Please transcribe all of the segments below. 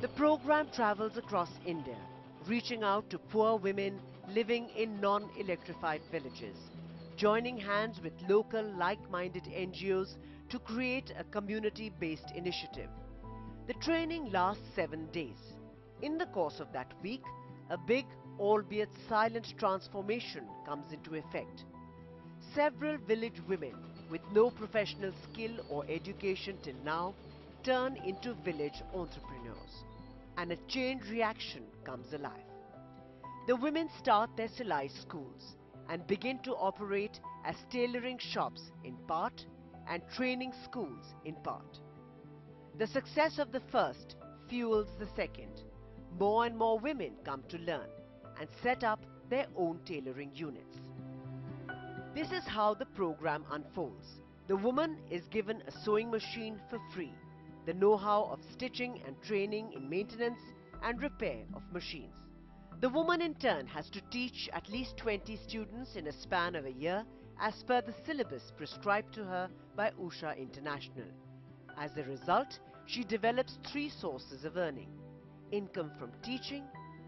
The program travels across India, reaching out to poor women living in non-electrified villages, joining hands with local like-minded NGOs to create a community-based initiative. The training lasts 7 days. In the course of that week, a big, albeit silent transformation comes into effect. Several village women with no professional skill or education till now turn into village entrepreneurs, and a chain reaction comes alive. The women start their Silai schools and begin to operate as tailoring shops in part and training schools in part. The success of the first fuels the second. More and more women come to learn and set up their own tailoring units. This is how the program unfolds. The woman is given a sewing machine for free, the know-how of stitching and training in maintenance and repair of machines. The woman in turn has to teach at least 20 students in a span of a year as per the syllabus prescribed to her by Usha International. As a result, she develops 3 sources of earning: income from teaching,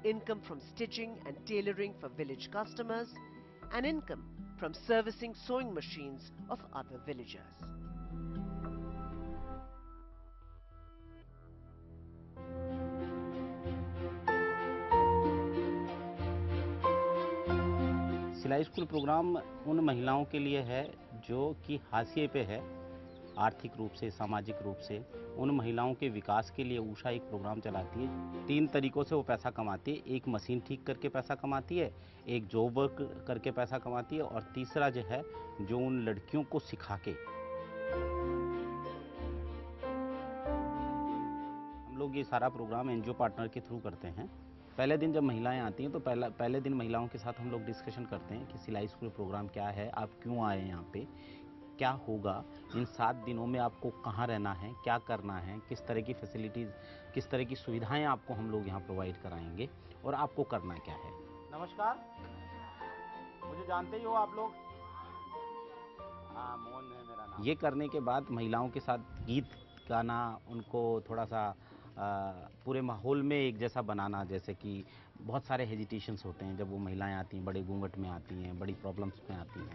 income from stitching and tailoring for village customers, and income from servicing sewing machines of other villagers. सिलाई school programme उन महिलाओं के लिए है जो कि हाशिए पे है, आर्थिक रूप से, सामाजिक रूप से। उन महिलाओं के विकास के लिए उषा एक प्रोग्राम चलाती है। 3 तरीकों से वो पैसा कमाती है। एक मशीन ठीक करके पैसा कमाती है, एक जॉब वर्क करके पैसा कमाती है, और तीसरा जो है जो उन लड़कियों को सिखा के। हम लोग ये सारा प्रोग्राम एनजीओ पार्टनर के थ्रू करते हैं। पहले दिन जब महिलाएं आती हैं तो पहले दिन महिलाओं के साथ हम लोग डिस्कशन करते हैं कि सिलाई स्कूल प्रोग्राम क्या है, आप क्यों आए यहाँ पे, क्या होगा, इन 7 दिनों में आपको कहाँ रहना है, क्या करना है, किस तरह की फैसिलिटीज़, किस तरह की सुविधाएं आपको हम लोग यहाँ प्रोवाइड कराएंगे और आपको करना क्या है। नमस्कार, मुझे जानते ही हो आप लोग? हाँ, मोहन है मेरा नाम। ये करने के बाद महिलाओं के साथ गीत गाना, उनको थोड़ा सा पूरे माहौल में एक जैसा बनाना। जैसे कि बहुत सारे हेजिटेशंस होते हैं जब वो महिलाएं आती हैं, बड़े घूंघट में आती हैं, बड़ी प्रॉब्लम्स में आती हैं।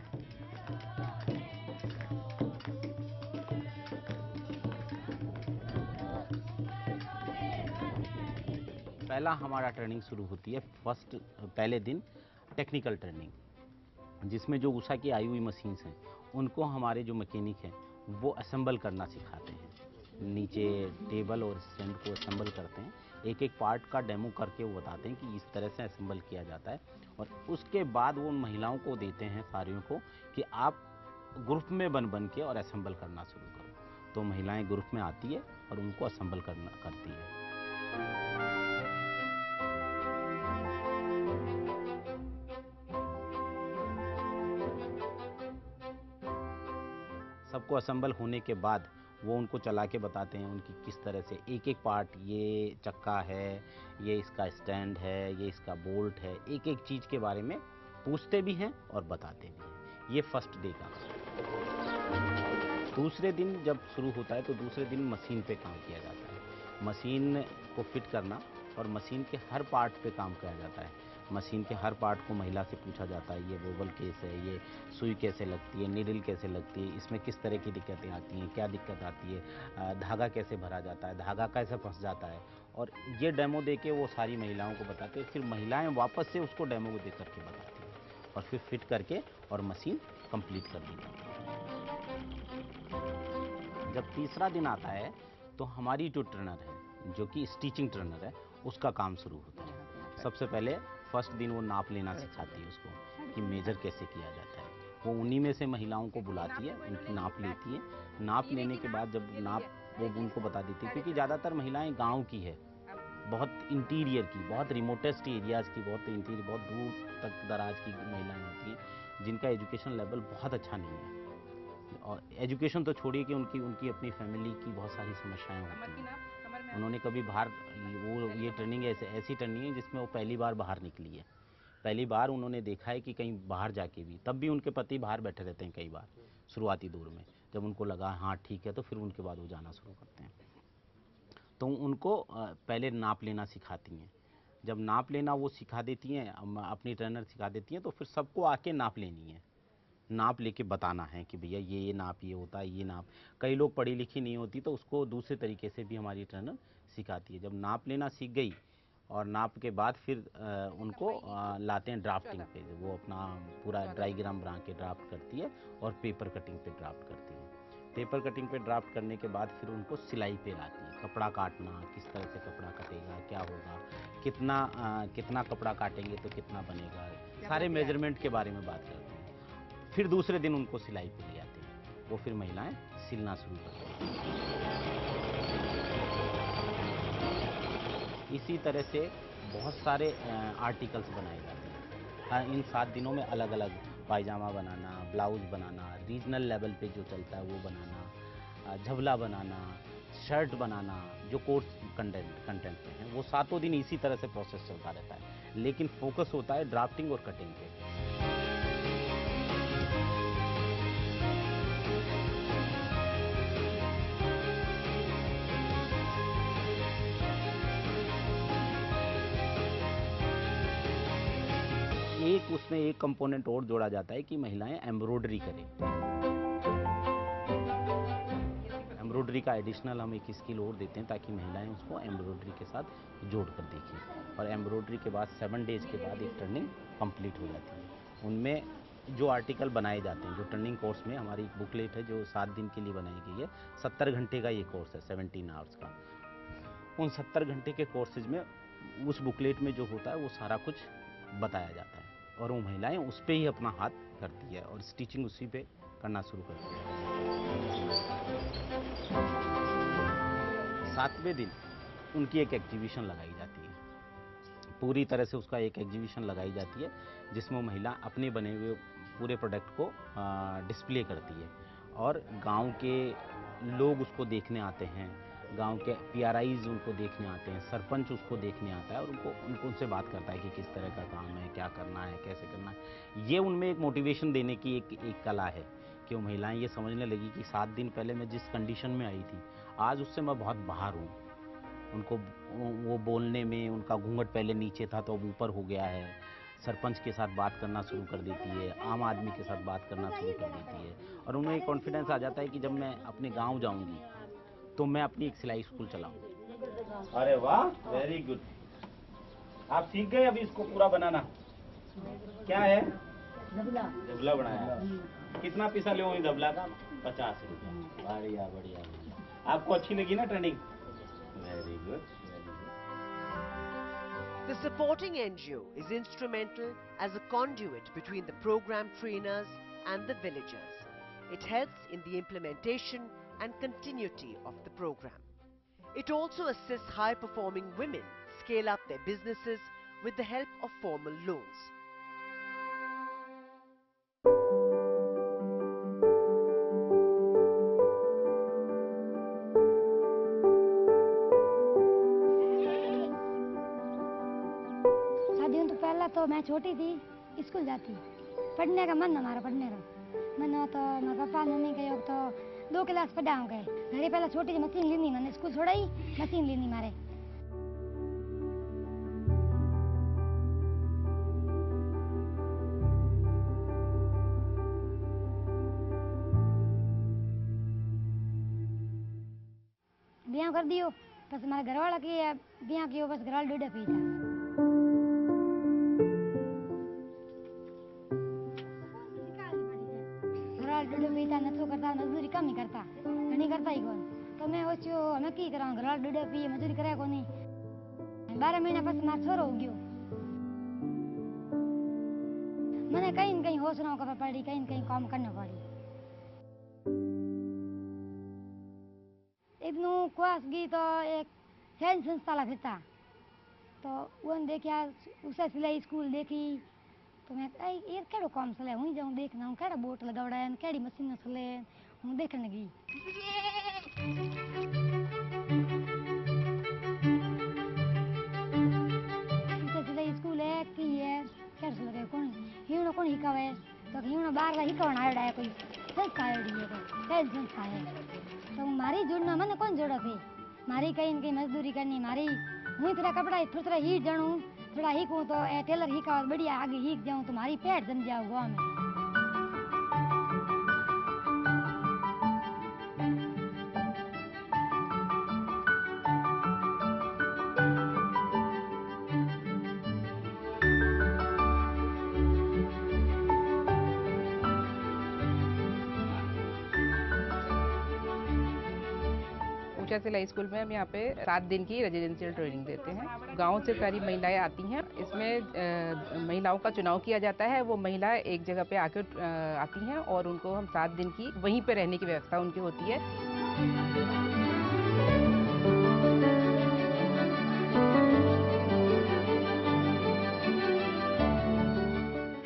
पहला हमारा ट्रेनिंग शुरू होती है पहले दिन टेक्निकल ट्रेनिंग, जिसमें जो उषा की आई हुई मशीन्स हैं उनको हमारे जो मैकेनिक हैं वो असेंबल करना सिखाते हैं। नीचे टेबल और स्टैंड को असेंबल करते हैं, एक एक पार्ट का डेमो करके वो बताते हैं कि इस तरह से असेंबल किया जाता है। और उसके बाद वो उन महिलाओं को देते हैं सारियों को कि आप ग्रुप में बन के और असेंबल करना शुरू करो। तो महिलाएं ग्रुप में आती है और उनको असेंबल करती है। सबको असेंबल होने के बाद वो उनको चला के बताते हैं उनकी किस तरह से एक एक पार्ट, ये चक्का है, ये इसका स्टैंड है, ये इसका बोल्ट है, एक एक चीज़ के बारे में पूछते भी हैं और बताते भी हैं। ये फर्स्ट डे का। दूसरे दिन जब शुरू होता है तो दूसरे दिन मशीन पे काम किया जाता है। मशीन को फिट करना और मशीन के हर पार्ट पे काम किया जाता है। मशीन के हर पार्ट को महिला से पूछा जाता है, ये वोबल केस है, ये सुई कैसे लगती है, नीडल कैसे लगती है, इसमें किस तरह की दिक्कतें आती हैं, क्या दिक्कत आती है, धागा कैसे भरा जाता है, धागा कैसे फंस जाता है। और ये डेमो देके वो सारी महिलाओं को बताते हैं। फिर महिलाएं वापस से उसको डेमो को दे करके बताती हैं और फिर फिट करके और मशीन कंप्लीट कर दी जाती है। जब तीसरा दिन आता है तो हमारी जो ट्रेनर है, जो कि स्टिचिंग ट्रेनर है, उसका काम शुरू होता है। सबसे पहले फर्स्ट दिन वो नाप लेना सिखाती है उसको कि मेजर कैसे किया जाता है। वो उन्हीं में से महिलाओं को बुलाती है, उनकी नाप लेती है। नाप लेने के बाद जब नाप वो उनको बता देती है, क्योंकि ज़्यादातर महिलाएं गांव की है, बहुत इंटीरियर की, बहुत रिमोटेस्ट एरियाज़ की, बहुत दूर तक दराज की महिलाएं होती हैं जिनका एजुकेशन लेवल बहुत अच्छा नहीं है। और एजुकेशन तो छोड़िए कि उनकी अपनी फैमिली की बहुत सारी समस्याएं होती हैं। उन्होंने कभी बाहर, ये ट्रेनिंग ऐसी ट्रेनिंग है जिसमें वो पहली बार बाहर निकली है। पहली बार उन्होंने देखा है कि कहीं बाहर जाके भी, तब भी उनके पति बाहर बैठे रहते हैं कई बार शुरुआती दौर में। जब उनको लगा हाँ ठीक है तो फिर उनके बाद वो जाना शुरू करते हैं। तो उनको पहले नाप लेना सिखाती हैं। जब नाप लेना वो सिखा देती हैं, अपनी ट्रेनर सिखा देती हैं, तो फिर सबको आके नाप लेनी है, नाप लेके बताना है कि भैया ये नाप ये होता है, ये नाप। कई लोग पढ़ी लिखी नहीं होती तो उसको दूसरे तरीके से भी हमारी ट्रेनर सिखाती है। जब नाप लेना सीख गई और नाप के बाद फिर उनको लाते हैं ड्राफ्टिंग पे। वो अपना पूरा डायग्राम बना के ड्राफ्ट करती है और पेपर कटिंग पे ड्राफ्ट करती है। पेपर कटिंग पे ड्राफ्ट करने के बाद फिर उनको सिलाई पे लाती है, कपड़ा काटना, किस तरह से कपड़ा कटेगा, क्या होगा, कितना कपड़ा काटेंगे तो कितना बनेगा, सारे मेजरमेंट के बारे में बात करते हैं। फिर दूसरे दिन उनको सिलाई पे ले आते हैं, वो फिर महिलाएं सिलना शुरू करती हैं। इसी तरह से बहुत सारे आर्टिकल्स बनाए जाते हैं। इन 7 दिनों में अलग अलग पायजामा बनाना, ब्लाउज बनाना, रीजनल लेवल पे जो चलता है वो बनाना, झबला बनाना, शर्ट बनाना, जो कोर्स कंटेंट पे हैं, वो 7 दिन इसी तरह से प्रोसेस चलता रहता है, लेकिन फोकस होता है ड्राफ्टिंग और कटिंग पे। एक उसमें एक कंपोनेंट और जोड़ा जाता है कि महिलाएं एम्ब्रॉयडरी करें। एम्ब्रॉयडरी का एडिशनल हम एक स्किल और देते हैं ताकि महिलाएं उसको एम्ब्रॉयडरी के साथ जोड़ कर देखें। और एम्ब्रॉयडरी के बाद 7 डेज के बाद एक टर्निंग कंप्लीट हो जाती है। उनमें जो आर्टिकल बनाए जाते हैं, जो टर्निंग कोर्स में हमारी एक बुकलेट है जो 7 दिन के लिए बनाई गई है। 70 घंटे का ये कोर्स है, 17 आवर्स का। उन 70 घंटे के कोर्सेज में उस बुकलेट में जो होता है वो सारा कुछ बताया जाता है और वो महिलाएं उस पे ही अपना हाथ करती है और स्टिचिंग उसी पे करना शुरू करती है। 7वें दिन उनकी एक एग्जीबिशन लगाई जाती है, पूरी तरह से उसका एक एग्जीबिशन लगाई जाती है जिसमें महिला अपने बने हुए पूरे प्रोडक्ट को डिस्प्ले करती है और गांव के लोग उसको देखने आते हैं, गांव के पीआरआईज उनको देखने आते हैं, सरपंच उसको देखने आता है और उनको उनसे बात करता है कि किस तरह का काम है, क्या करना है, कैसे करना है। ये उनमें एक मोटिवेशन देने की एक कला है कि वो महिलाएं ये समझने लगी कि 7 दिन पहले मैं जिस कंडीशन में आई थी आज उससे मैं बहुत बाहर हूँ। उनको वो बोलने में उनका घूंघट पहले नीचे था तो अब ऊपर हो गया है, सरपंच के साथ बात करना शुरू कर देती है, आम आदमी के साथ बात करना शुरू कर देती है और उन्हें एक कॉन्फिडेंस आ जाता है कि जब मैं अपने गांव जाऊंगी तो मैं अपनी एक सिलाई स्कूल चलाऊंगी। अरे वाह, वेरी गुड। आप सीख गए अभी इसको पूरा बनाना। क्या है? दबला बनाया। कितना पैसा ले दबला का? 50 रुपया। बढ़िया बढ़िया। आपको अच्छी लगी ना training? Very good. The supporting NGO is instrumental as a conduit between the program trainers and the villagers. It helps in the implementation and continuity of the program. It also assists high-performing women scale up their businesses with the help of formal loans. शादियों तो पहले तो मैं छोटी थी, school जाती, पढ़ने का मन हमारा पढ़ने का मन हो तो मेरे पापा मम्मी के योग तो 2 क्लास पढ़ा हो गए। घरे पहले छोटी सी मशीन लेनी, मैंने स्कूल छोड़ाई, मशीन लेनी मारे। ब्याह कर दियो, बस हमारे घर वाला की ब्याह कियो, बस घर वाला डूडे पी था। डूडे पीता न तो करता, मजदूरी कम ही करता, नहीं करता ही कौन। तो मैं सोचो हमें की करा, घर वाला डूडे पी मजदूरी करे को नहीं। 12 महीना पास मार छोरो हो गयो। मैंने कहीं न कहीं होश न पड़ी, कहीं न कहीं काम करना पड़ी। इतनू क्वास गई तो एक सैन संस्था लगता, तो वो देखा उसे सिलाई स्कूल देखी, तो मैं ये केड़ो काम चले, हूँ जाऊँ देखना हूँ केड़ा बोट लगावड़ा है, केड़ी मशीन चले, हूँ देखने लगी। उसे सिलाई स्कूल है की है, केड़ से लगे कौन हीणो कौन हिकावे, तो हीणो बाहर हिकावण आयोड़ा है, कोई संस्था आयोड़ी है, कोई सैन संस्था है। तो मारी जोड़ना मैंने कौन जोड़ा थे, मारी कहीं न कहीं मजदूरी करनी मारी मुझे थोड़ा कपड़ा थोड़ा हीट जानू थोड़ा हीकूँ तो टेलर हीका बढ़िया आगे हीक जाऊँ तो मारी पेट जम जाओ गाँव में। ऊंचा सिलाई स्कूल में हम यहाँ पे 7 दिन की रेजिडेंशियल ट्रेनिंग देते हैं। गांव से सारी महिलाएं आती हैं। इसमें महिलाओं का चुनाव किया जाता है। वो महिलाएं एक जगह पे आकर आती हैं और उनको हम 7 दिन की वहीं पे रहने की व्यवस्था उनकी होती है।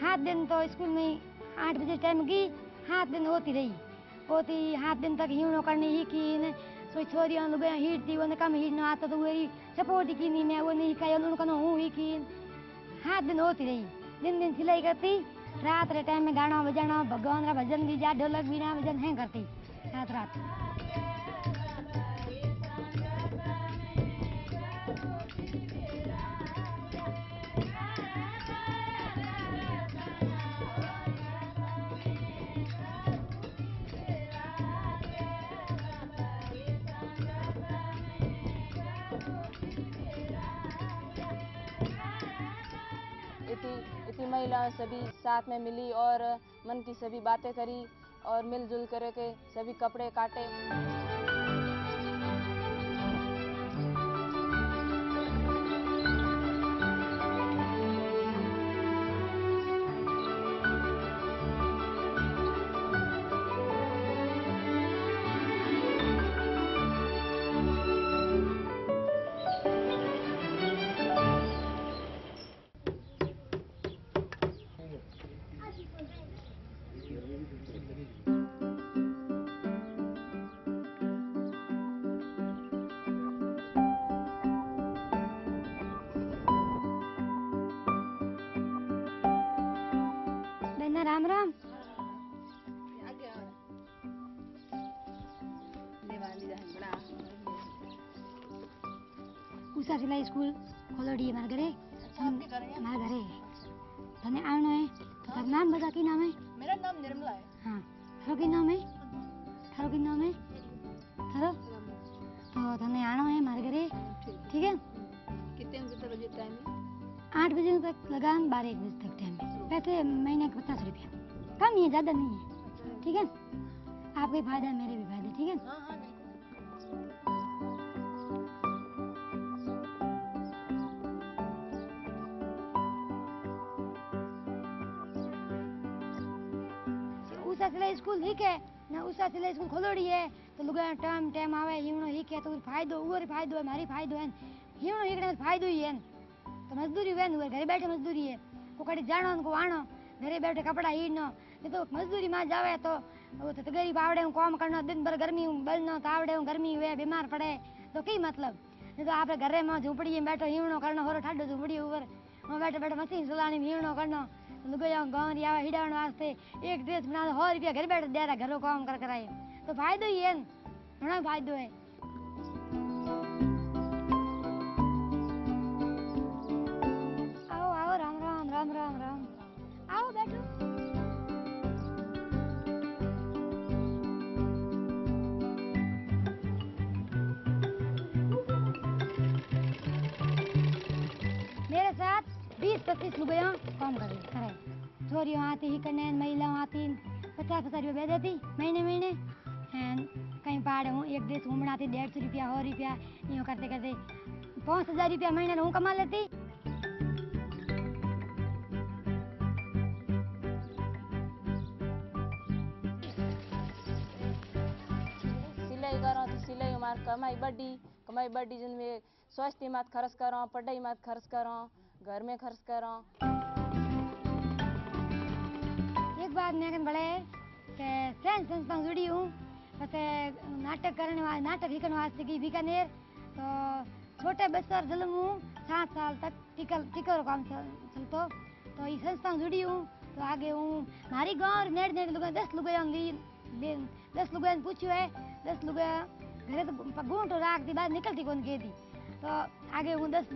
7 दिन तो स्कूल में 8 बजे टाइम की 7 दिन होती रही होती 7 दिन तक हीणो करनी ही की सोई छोरियां लोग हीट थी वो कम हीट ना आता तो वही सपोर्ट की नहीं मैं वो नहीं खाई उन्होंने कहना हूँ ही की 7 दिन होती रही। दिन सिलाई करती रात रे टाइम में गाना बजाना भगवान का भजन भी जा ढोलक बीना भजन है करती रात। इतनी महिलाएं सभी साथ में मिली और मन की सभी बातें करी और मिलजुल करके सभी कपड़े काटे। राम राम। ऊषा सिलाई स्कूल खोलोड़ी मारे घरे तने आनो है तो तार नाम बता की नाम है? मेरा नाम निर्मला है। हाँ थारो की नाम है? थारो तो तने आनो है मारे घरे ठीक है। कितने बजे टाइम है? 8 बजे तक लगान 12-1 बजे तक टाइम है। पैसे महीने के 50 रुपया कम ही है ज्यादा नहीं है ठीक है। आपका भी फायदा है मेरे भी फायदा ठीक है। हाँ ऊषा सिलाई स्कूल ठीक है ना ऊषा सिलाई स्कूल खोलोड़ी है तो लोग टाइम आवे हीणो हिके तो फायदो उवर फायदो है मारी फायदो है हीणो हिकने फायदो ही है तो मजदूरी वे घरे बैठे मजदूरी है को कड़ी जानो को आनो घरे बैठे कपड़ा हीड़नो ये तो मजदूरी में जावे तो वो तो गरीब आवड़े काम करना दिन भर गर्मी बलनो तावड़े गर्मी हुए बीमार पड़े तो कई मतलब नहीं तो आप घरे में झूपड़ी में बैठो हीणो करना हो ठाडो झूपड़ी ऊपर वहाँ बैठे बैठे मशीन चलानी हीणो करना लुगाया गाँव रिया हिड़ावन वास्ते एक ड्रेस बना 100 रुपया घर बैठे दे रहा घरों काम कर कराए तो फायदो ही है घना फायदो है। आओ आओ राम राम राम राम राम आओ बैठो। मेरे साथ 20-25 लुगाया काम कर रहे छोरियों आती ही करने महिलाओं आती 50 रुपया दे देती महीने कहीं पहाड़ हूँ एक ड्रेस हूँ बनाती 150 रुपया 100 रुपया यूँ करते करते 5000 रुपया महीने हूँ कमा लेती। सिलाई करो तो सिलाई मार कमाई बढ़ी जिनमें स्वास्थ्य मत खर्च करो पढ़ाई मत खर्च करो घर में खर्च करो। एक बात मैं बड़े फ्रेंच संस्था जुड़ी हूँ नाटक लिखने वास्ते की बीकानेर तो छोटे बच्चों जन्म हूँ 7 साल तक टिकर काम चलतो तो इस संस्था जुड़ी हूँ तो आगे हूँ हमारी गाँव नेड़ लोग 10 लोग 10 लोग पूछो है 10 लोग घरे तो घूंटो राख दी बाहर निकलती कौन के थी। तो आगे हूँ 10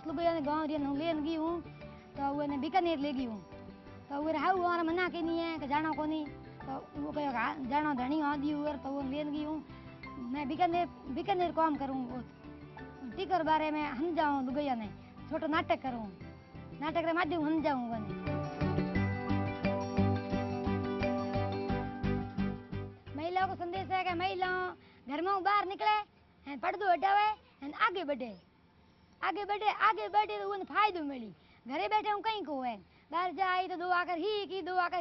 लोग गाँव रियन हूँ लेन गई हूँ तो वो ने बीकानेर ले गई हूँ तो वो हाउ हमारा मना के नहीं है कि जाना को नहीं तो वो कहो जाना धनी हाँ दी हुआ तो वो लेन गई हूँ मैं बीकानेर काम करूँ टीकर बारे में हम जाऊँ दुगैया ने छोटो नाटक करूँ नाटक के माध्यम हम जाऊँ बने महिलाओं को संदेश है कि महिलाओं घर में बाहर निकले पढ़ दो हटावे आगे बढ़े तो उन्हें फायदो मिली घरे बैठे हूँ कहीं को है बाहर जाई तो दो आकर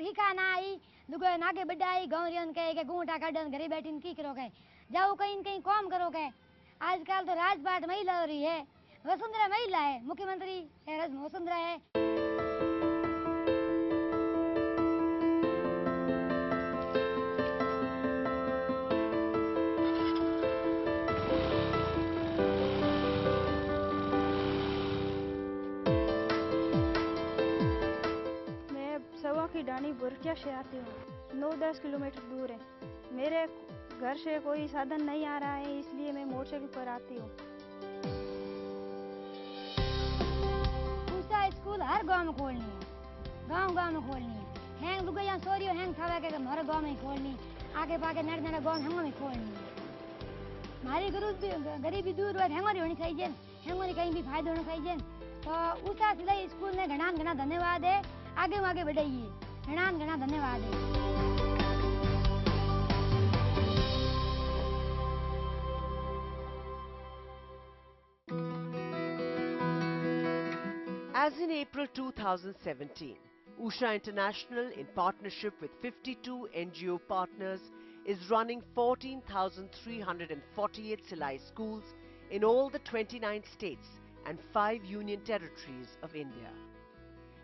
ही खाना आई दुगो आगे बढ़ाई गाँव के घूंटा काटन घरे बैठी की करो के जाओ कहीं कहीं काम करो के आजकल तो राजपाट महिला हो रही है वसुंधरा महिला है मुख्यमंत्री है वसुंधरा है। की डानी बुरकिया से आती हूँ 9-10 किलोमीटर दूर है मेरे घर से कोई साधन नहीं आ रहा है इसलिए मैं मोटरसाइकिल पर आती हूँ। उषा स्कूल हर गांव में खोलनी है गांव में खोलनी है हैंग लुगाया सोरियो हैंग थावा के हमारे गांव में खोलनी आगे पाके नड़ गांव हैंगो में खोलनी हमारी गरीबी दूर और हैंगो होनी चाहिए हैंगो ने कहीं भी फायदा होना चाहिए तो उषा सिलाई स्कूल ने घना धन्यवाद है आगे बढ़ाइए घना धन्यवाद है। As in April 2017, Usha International, in partnership with 52 NGO partners, is running 14,348 Silai schools in all the 29 states and 5 union territories of India.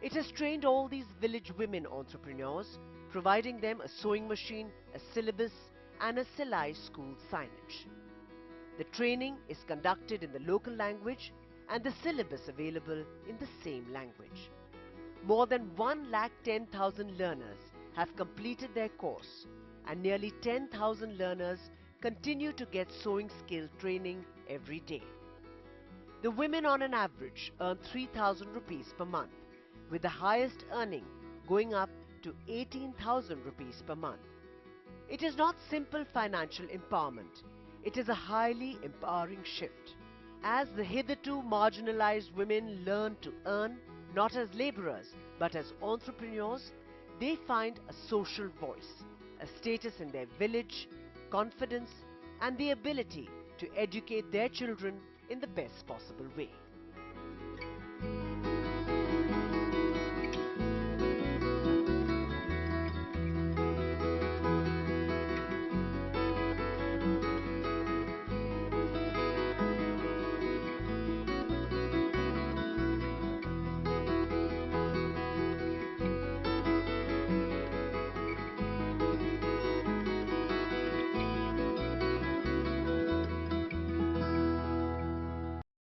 It has trained all these village women entrepreneurs, providing them a sewing machine, a syllabus, and a Silai school signage. The training is conducted in the local language and the syllabus available in the same language. More than 1,10,000 learners have completed their course, and nearly 10,000 learners continue to get sewing skill training every day. The women on an average earn 3,000 rupees per month, with the highest earning going up to 18,000 rupees per month. It is not simple financial empowerment. It is a highly empowering shift. As the hitherto marginalized women learn to earn not as laborers but as entrepreneurs, they find a social voice, a status in their village, confidence, and the ability to educate their children in the best possible way.